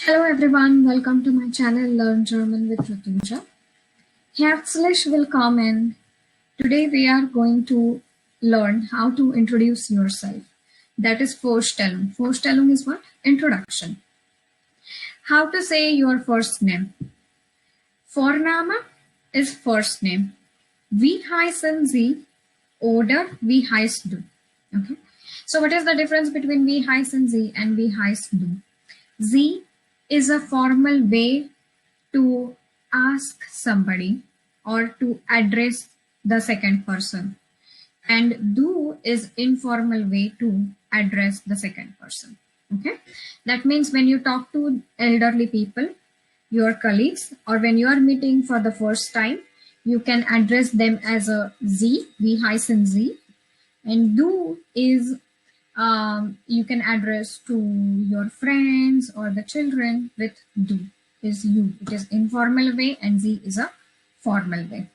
Hello everyone, welcome to my channel Learn German with Rutuja. Herzlich willkommen. Today we are going to learn how to introduce yourself. That is Vorstellung. Vorstellung is what? Introduction. How to say your first name. Vorname is first name. Wie heißen Sie oder wie heißt du? Okay. So what is the difference between wie heißen Sie and wie heißt du? Sie is a formal way to ask somebody or to address the second person, and du is informal way to address the second person. Okay, that means when you talk to elderly people, your colleagues, or when you are meeting for the first time, you can address them as a Sie, wie heißen Sie, and du is you can address to your friends or the children with du, is you. It is informal way and sie is a formal way.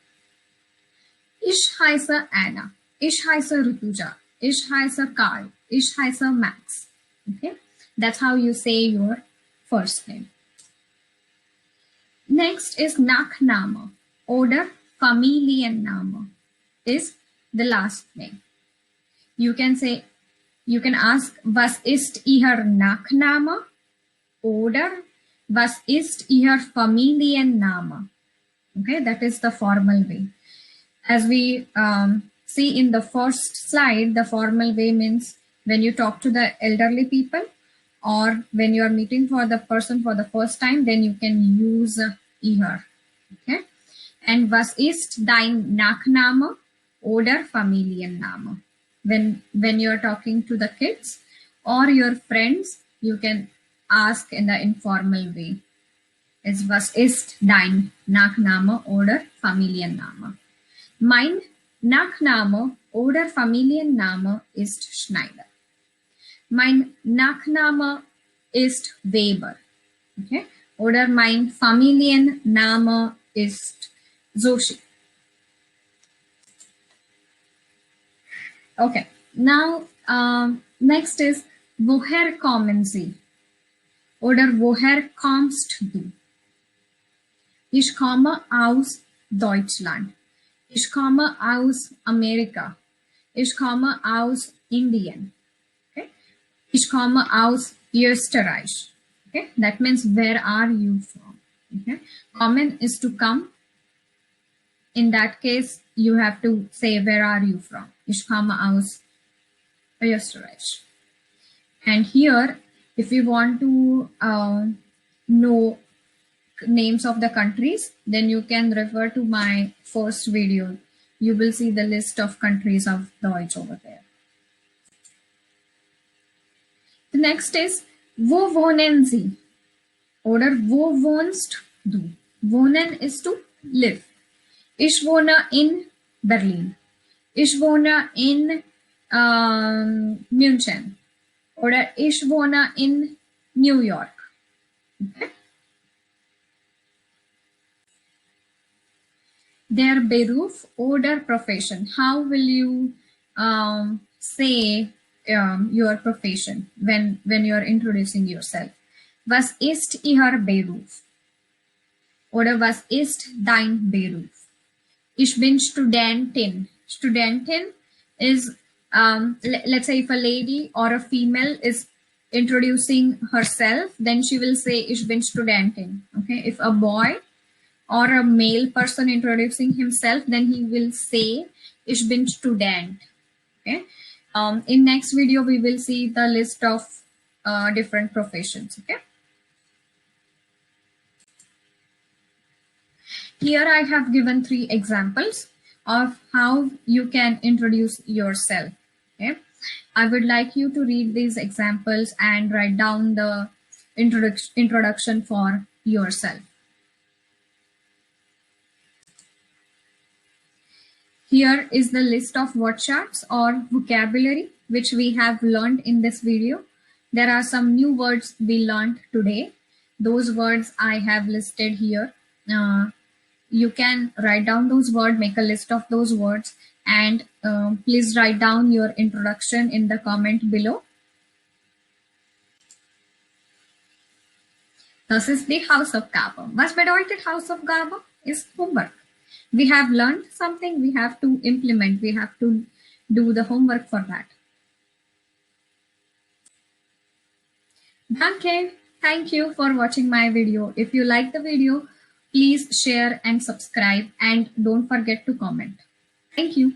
Ich heiße Anna. Ich heiße Rutuja. Ich heiße Karl. Ich heiße Max. Okay, that's how you say your first name. Next is Nachname oder Familienname is the last name. You can ask, was ist Ihr Nachname? Oder was ist Ihr Familienname? Okay, that is the formal way. As we see in the first slide, the formal way means when you talk to the elderly people or when you are meeting for the person for the first time, then you can use Ihr. Okay, and was ist dein Nachname oder Familienname? When you're talking to the kids or your friends, you can ask in the informal way. Is was ist dein Nachname oder Familienname? Mein Nachname oder Familienname ist Schneider. Mein Nachname ist Weber. Okay? Oder mein Familienname ist Zoshi. Okay, now next is woher kommen Sie oder woher kommst du? Ich komme aus Deutschland. Ich komme aus Amerika. Ich komme aus Indien. Okay? Ich komme aus Österreich. Okay, that means where are you from? Okay, kommen is to come. In that case, you have to say where are you from. Ich komme aus Österreich. And here, if you want to know names of the countries, then you can refer to my first video. You will see the list of countries of Deutsch over there. The next is wo wohnen Sie? Oder wo wohnst du? Wohnen is to live. Ich wohne in Berlin. Ich wohne in München. Oder ich wohne in New York. Okay. Der Beruf oder Profession. How will you say your profession when you are introducing yourself? Was ist Ihr Beruf? Oder was ist dein Beruf? Ich bin Studentin. Studentin is, let's say if a lady or a female is introducing herself, then she will say ich bin Studentin. Okay, if a boy or a male person introducing himself, then he will say ich bin Student. Okay, in next video we will see the list of different professions. Okay. Here I have given 3 examples of how you can introduce yourself. Okay, I would like you to read these examples and write down the introduction for yourself. Here is the list of word charts or vocabulary which we have learned in this video. There are some new words we learned today. Those words I have listed here. You can write down those words, make a list of those words, and please write down your introduction in the comment below. Das ist die Hausaufgabe. Was bedeutet Hausaufgabe? Ist Homework. We have learned something, we have to implement, we have to do the homework for that. Danke. Thank you for watching my video. If you like the video, please share and subscribe and don't forget to comment. Thank you.